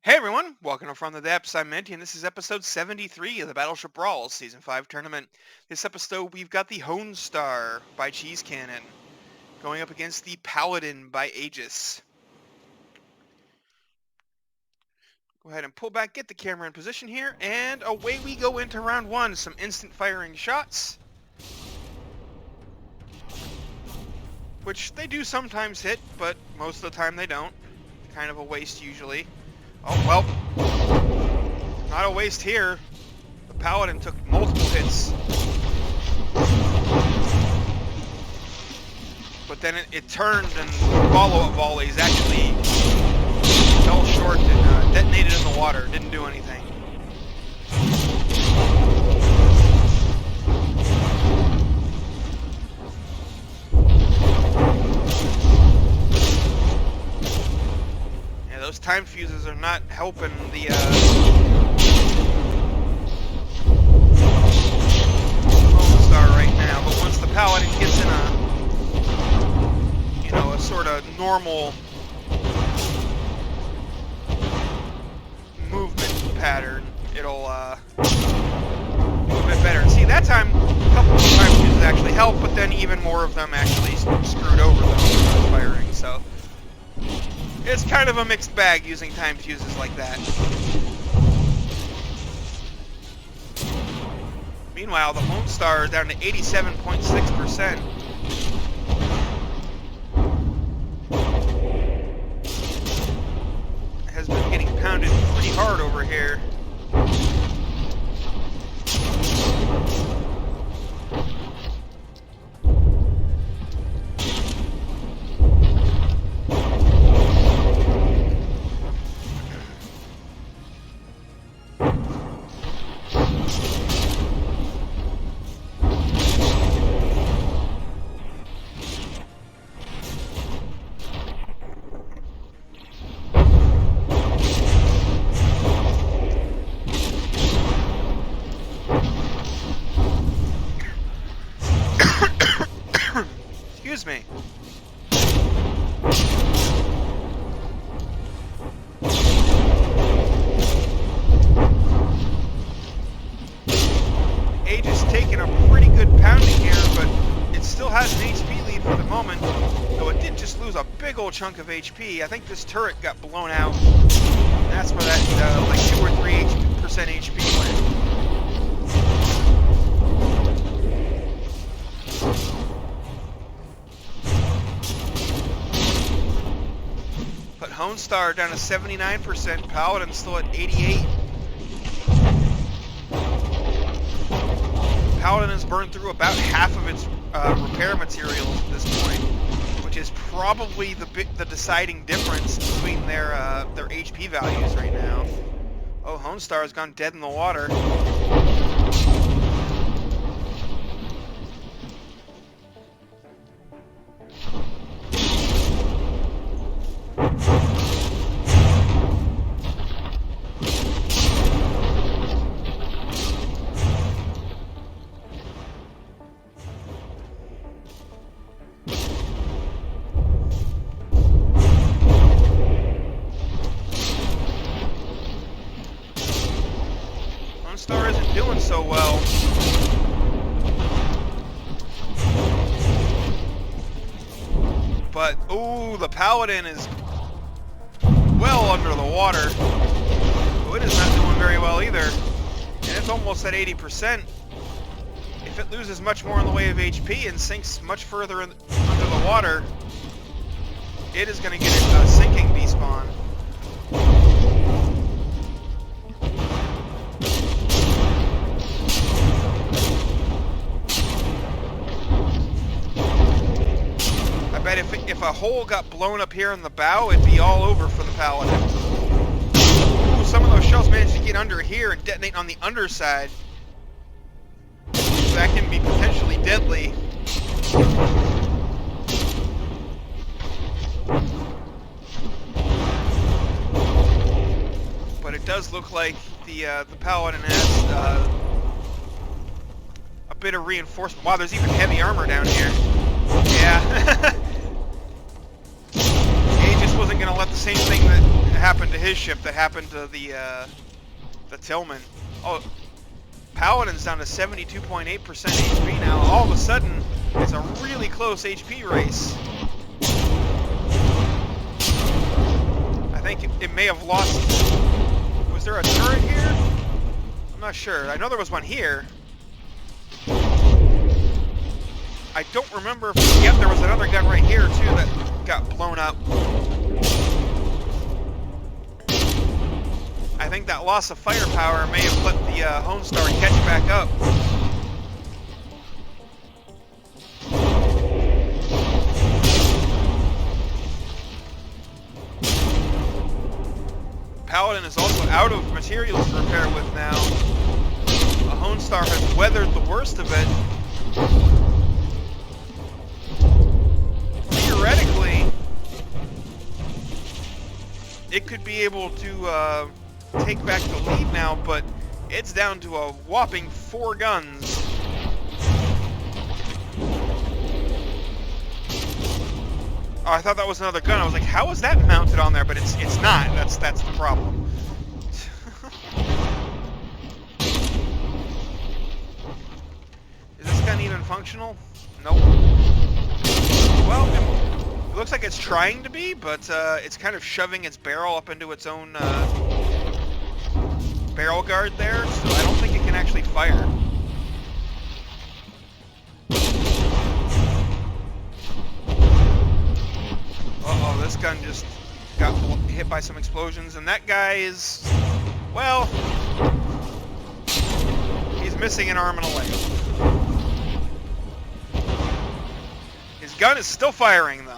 Hey everyone, welcome to From the Depths. I'm Minty, and this is episode 73 of the Battleship Brawl Season 5 tournament. This episode, we've got the Honestar by Cheese Cannon going up against the Paladin by Aegis. Go ahead and pull back, get the camera in position here, and away we go into round one. Some instant firing shots, which they do sometimes hit, but most of the time they don't. Kind of a waste usually. Oh, well, not a waste here. The Paladin took multiple hits. But then it turned, and follow-up volleys actually fell short and detonated in the water. Didn't do anything. Those time fuses are not helping the Honestar right now, but once the Paladin gets in a sort of normal movement pattern, it'll do a bit better. And see, that time, a couple of time fuses actually helped, but then even more of them actually screwed over the firing, so it's kind of a mixed bag using time fuses like that. Meanwhile, the Honestar is down to 87.6%. Has been getting pounded pretty hard over here. Excuse me. Aegis taking a pretty good pounding here, but it still has an HP lead for the moment, though it did just lose a big old chunk of HP. I think this turret got blown out. That's where that like 2 or 3% HP went. Honestar down to 79%, Paladin still at 88%. Paladin has burned through about half of its repair materials at this point, which is probably the deciding difference between their HP values right now. Oh, Honestar has gone dead in the water. Honestar isn't doing so well. But, ooh, the Paladin is well under the water. So it is not doing very well either. And it's almost at 80%. If it loses much more in the way of HP and sinks much further under the water, it is going to get a sinking despawn. I bet if a hole got blown up here in the bow, it'd be all over for the Paladin. Ooh, some of those shells managed to get under here and detonate on the underside. So that can be potentially deadly. But it does look like the Paladin has a bit of reinforcement. Wow, there's even heavy armor down here. Yeah. Aegis wasn't going to let the same thing that happened to his ship that happened to the Tillman. Oh, Paladin's down to 72.8% HP now. All of a sudden, it's a really close HP race. I think it may have lost... Was there a turret here? I'm not sure. I know there was one here. I don't remember if... Yep, there was another gun right here, too, that got blown up. I think that loss of firepower may have let the Honestar catch back up. Paladin is also out of materials to repair with now. The Honestar has weathered the worst of it. Theoretically, it could be able to take back the lead now, but it's down to a whopping 4 guns. Oh, I thought that was another gun. I was like, how is that mounted on there? But it's not. That's the problem. Is this gun even functional? Nope. Well, it looks like it's trying to be, but it's kind of shoving its barrel up into its own barrel guard there, so I don't think it can actually fire. Uh-oh, this gun just got hit by some explosions, and that guy is, well, he's missing an arm and a leg. His gun is still firing, though.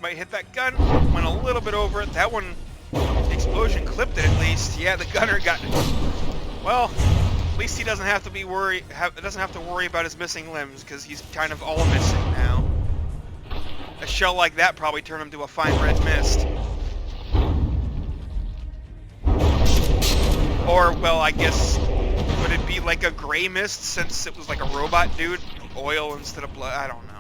Might hit that gun, went a little bit over it. That one, the explosion clipped it at least. Yeah, the gunner got it. Well, at least he doesn't have to be worried. Doesn't have to worry about his missing limbs because he's kind of all missing now. A shell like that probably turned him to a fine red mist. Or, well, I guess would it be like a gray mist since it was like a robot dude, oil instead of blood? I don't know.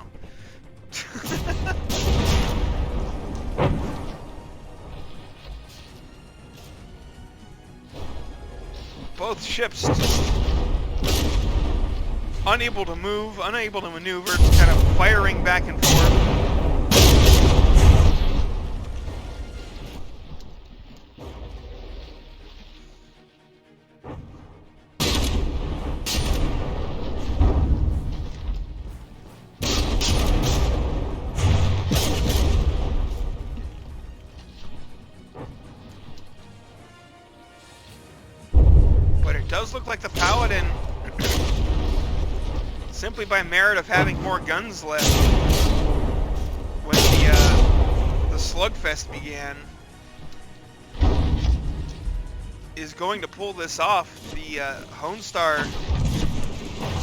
Both ships just unable to move, unable to maneuver, just kind of firing back and forth. Does look like the Paladin, simply by merit of having more guns left when the slugfest began, is going to pull this off. The Honestar,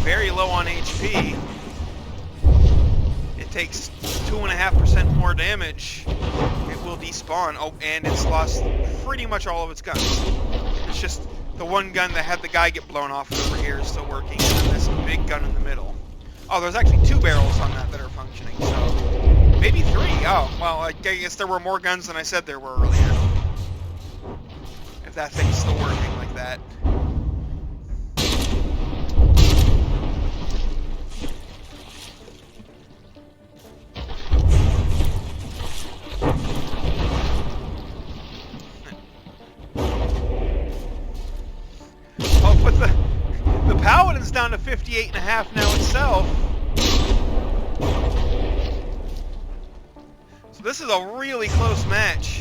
very low on HP. It takes 2.5% more damage. It will despawn. Oh, and it's lost pretty much all of its guns. It's just the one gun that had the guy get blown off over here is still working, and then this big gun in the middle. Oh, there's actually 2 barrels on that are functioning, so maybe 3. Oh, well, I guess there were more guns than I said there were earlier. If that thing's still working like that. But the Paladin's down to 58.5 now itself. So this is a really close match.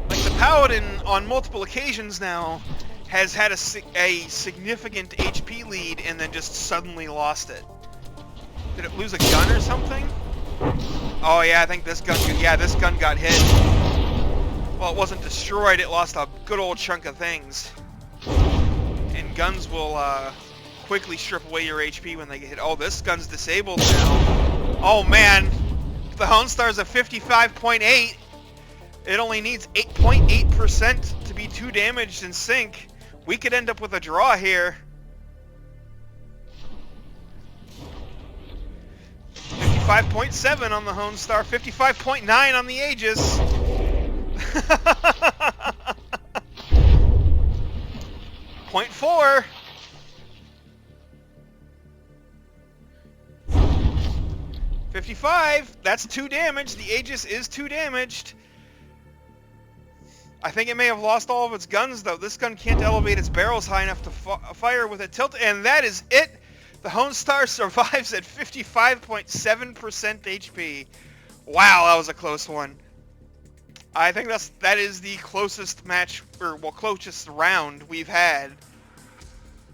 Like the Paladin on multiple occasions now has had a significant HP lead and then just suddenly lost it. Did it lose a gun or something? Oh yeah, I think this gun. Yeah, this gun got hit. Well, it wasn't destroyed. It lost a good old chunk of things. And guns will quickly strip away your HP when they get hit. Oh, this gun's disabled now. Oh man, the Honestar's a 55.8. It only needs 8.8% to be 2 damaged and sink. We could end up with a draw here. 55.7 on the Honestar, 55.9 on the Aegis. 0.4. $55. That's 2 damage. The Aegis is 2 damaged. I think it may have lost all of its guns, though. This gun can't elevate its barrels high enough to fire with a tilt, and that is it. The Honestar survives at 55.7% HP. Wow, that was a close one. I think that is the closest match, or well, closest round we've had,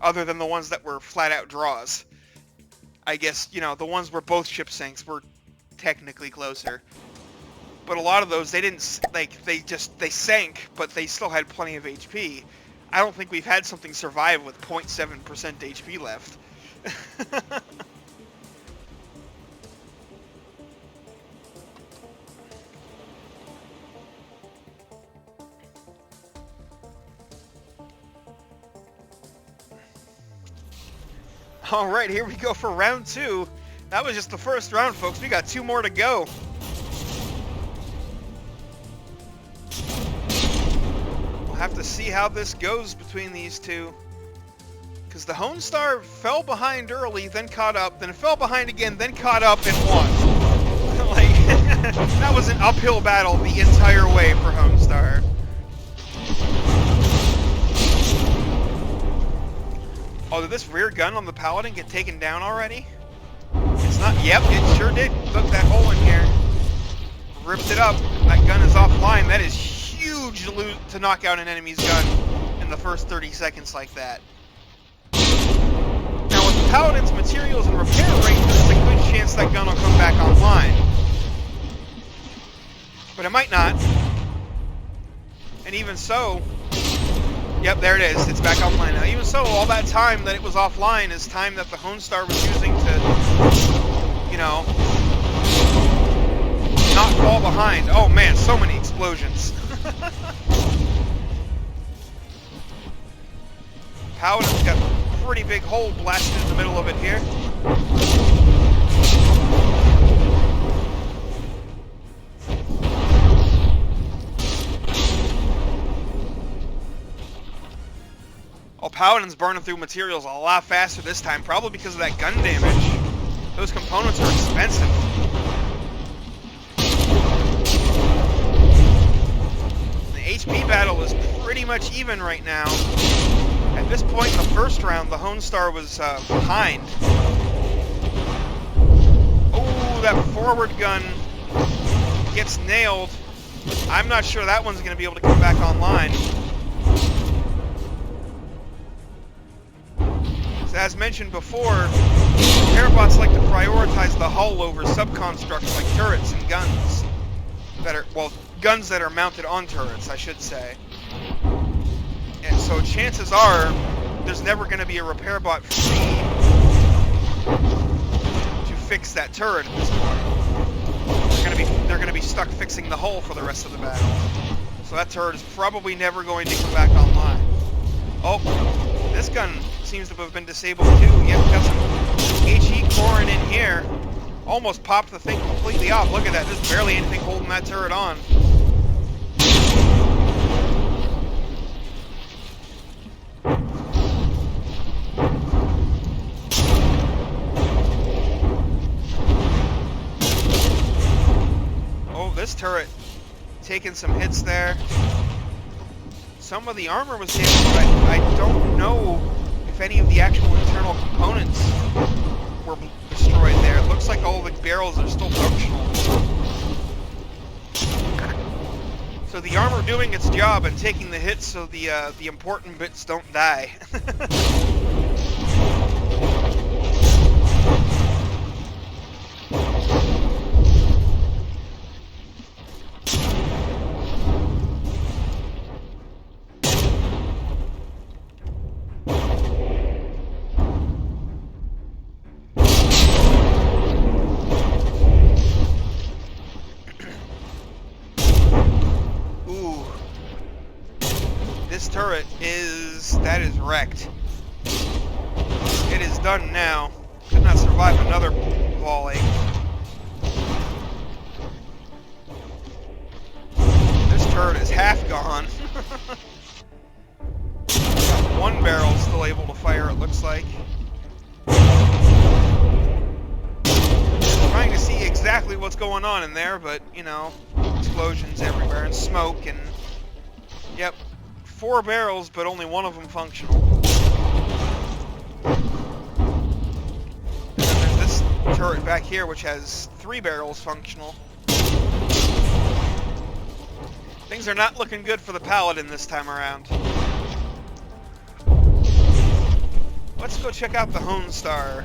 other than the ones that were flat-out draws. I guess, you know, the ones where both ship sinks were technically closer. But a lot of those, they didn't, like, they sank, but they still had plenty of HP. I don't think we've had something survive with 0.7% HP left. Alright, here we go for round 2. That was just the first round, folks. We got 2 more to go. We'll have to see how this goes between these two. Because the Honestar fell behind early, then caught up, then fell behind again, then caught up and won. Like, that was an uphill battle the entire way for Honestar. Oh, did this rear gun on the Paladin get taken down already? It's not. Yep, it sure did. Look, that hole in here. Ripped it up. That gun is offline. That is huge to knock out an enemy's gun in the first 30 seconds like that. Now, with the Paladin's materials and repair rate, there's a good chance that gun will come back online. But it might not. And even so... Yep, there it is. It's back online now. Even so, all that time that it was offline is time that the Honestar was using to, you know, not fall behind. Oh man, so many explosions. Paladin's got a pretty big hole blasted in the middle of it here. Oh, Paladin's burning through materials a lot faster this time, probably because of that gun damage. Those components are expensive. The HP battle is pretty much even right now. At this point in the first round, the Honestar was behind. Oh, that forward gun gets nailed. I'm not sure that one's going to be able to come back online. As mentioned before, repair bots like to prioritize the hull over subconstructs like turrets and guns. Guns that are mounted on turrets, I should say. And so chances are, there's never going to be a repair bot free to fix that turret at this point. They're going to be stuck fixing the hull for the rest of the battle. So that turret is probably never going to come back online. Oh, this gun seems to have been disabled too. Yep, got some HE coring in here. Almost popped the thing completely off. Look at that. There's barely anything holding that turret on. Oh, this turret taking some hits there. Some of the armor was damaged, but I don't know if any of the actual internal components were destroyed there. It looks like all the barrels are still functional. So the armor doing its job and taking the hits so the important bits don't die. this turret is wrecked. It is done now. Could not survive another volley. This turret is half gone. Got one barrel still able to fire, it looks like. Trying to see exactly what's going on in there, but, you know, explosions everywhere and smoke and... Yep, 4 barrels, but only one of them functional. And then there's this turret back here, which has 3 barrels functional. Things are not looking good for the Paladin this time around. Let's go check out the Honestar.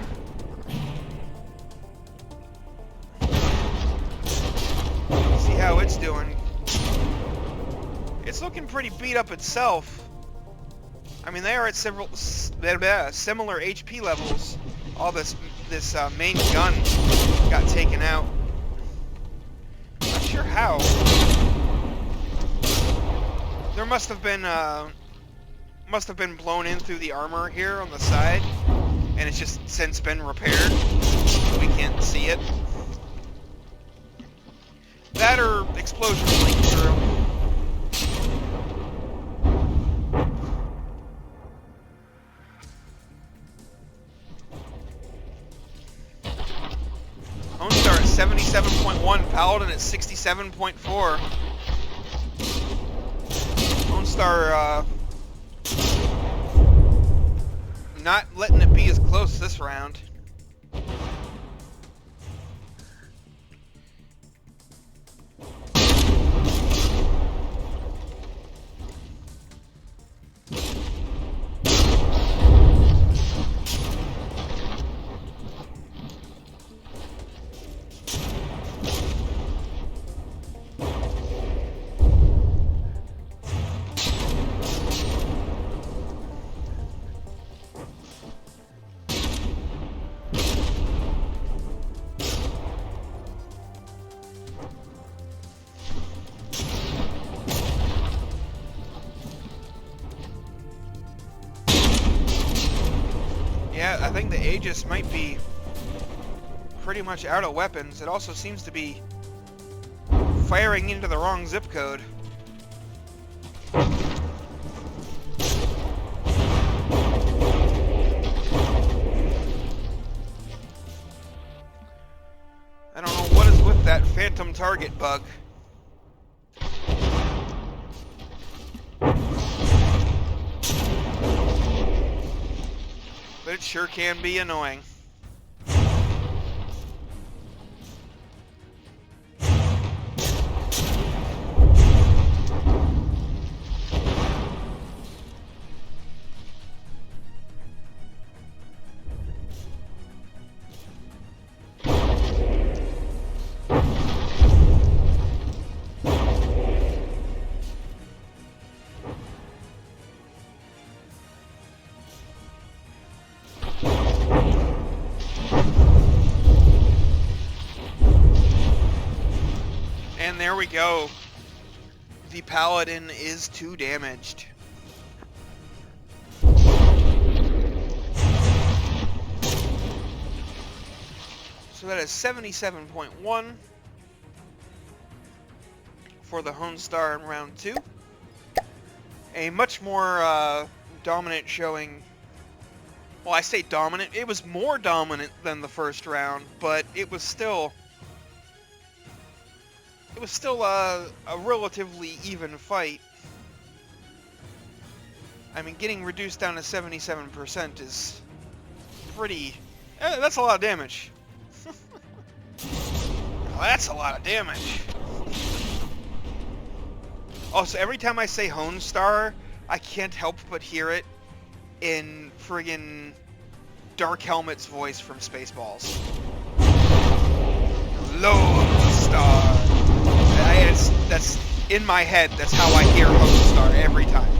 See how it's doing. It's looking pretty beat up itself. I mean, they are at several similar HP levels. All this main gun got taken out. Not sure how. There must have been blown in through the armor here on the side, and it's just since been repaired, so we can't see it. That or explosions leak through. Honestar at 77.1, Paladin at 67.4. Honestar, not letting it be as close this round. Yeah, I think the Aegis might be pretty much out of weapons. It also seems to be firing into the wrong zip code. I don't know what is with that phantom target bug. But it sure can be annoying. And there we go. The Paladin is 2 damaged. So that is 77.1 for the Honestar in round 2. A much more dominant showing. Well, I say dominant. It was more dominant than the first round, but it was still a relatively even fight. I mean, getting reduced down to 77% is pretty... that's a lot of damage. That's a lot of damage. Also, every time I say Honestar, I can't help but hear it in friggin' Dark Helmet's voice from Spaceballs. Lone Star. That's in my head. That's how I hear Honestar every time.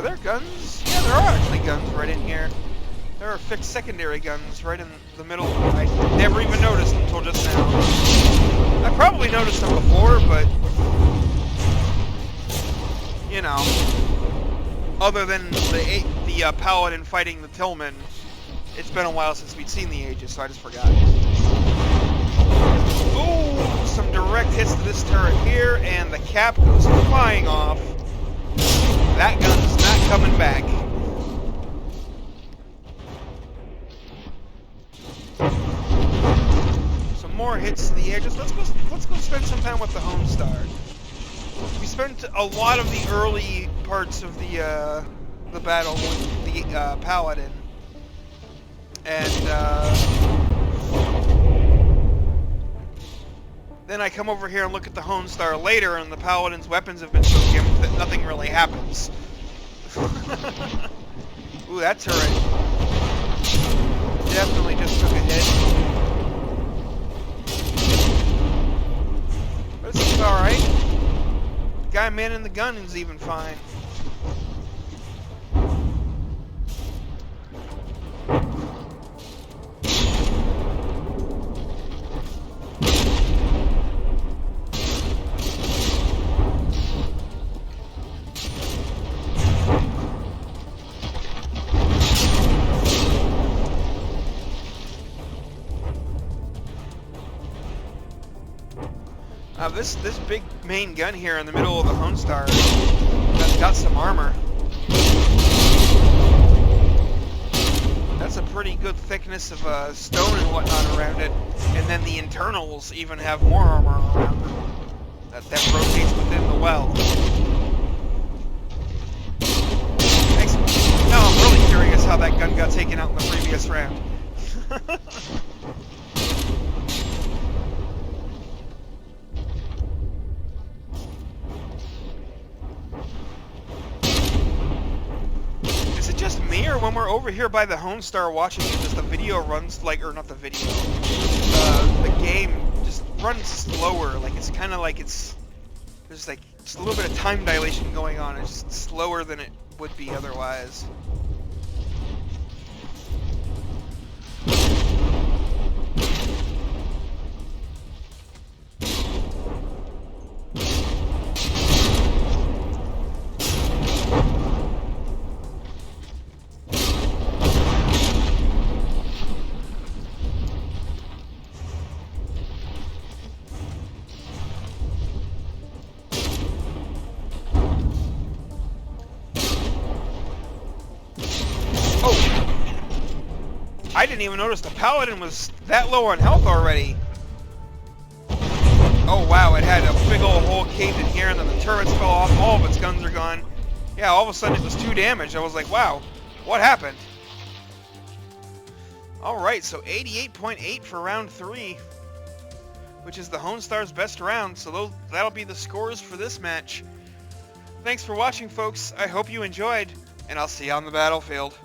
there guns? Yeah, there are actually guns right in here. There are fixed secondary guns right in the middle. I never even noticed until just now. I probably noticed them before, but you know, other than the Paladin fighting the Tillman, it's been a while since we'd seen the Aegis, so I just forgot. Ooh, some direct hits to this turret here, and the cap goes flying off. That gun's not coming back. Some more hits to the Aegis. Let's go spend some time with the Honestar. We spent a lot of the early parts of the battle with the Paladin, and then I come over here and look at the Honestar later, and the Paladin's weapons have been so gimped that nothing really happens. Ooh, that turret definitely just took a hit. But it's alright. The guy manning the gun is even fine. This big main gun here in the middle of the Honestar that's got some armor. That's a pretty good thickness of stone and whatnot around it, and then the internals even have more armor around them that rotates within the well. Now I'm really curious how that gun got taken out in the previous round. Or when we're over here by the Honestar watching it, just the video runs like, or not the video, the game just runs slower. Like it's kind of like there's like just a little bit of time dilation going on. It's just slower than it would be otherwise. I didn't even notice the Paladin was that low on health already. Oh wow, it had a big old hole caved in here, and then the turrets fell off, all of its guns are gone. Yeah, all of a sudden it was 2 damage. I was like, wow, what happened? Alright, so 88.8 for round 3, which is the Honestar's best round, so that'll be the scores for this match. Thanks for watching, folks. I hope you enjoyed, and I'll see you on the battlefield.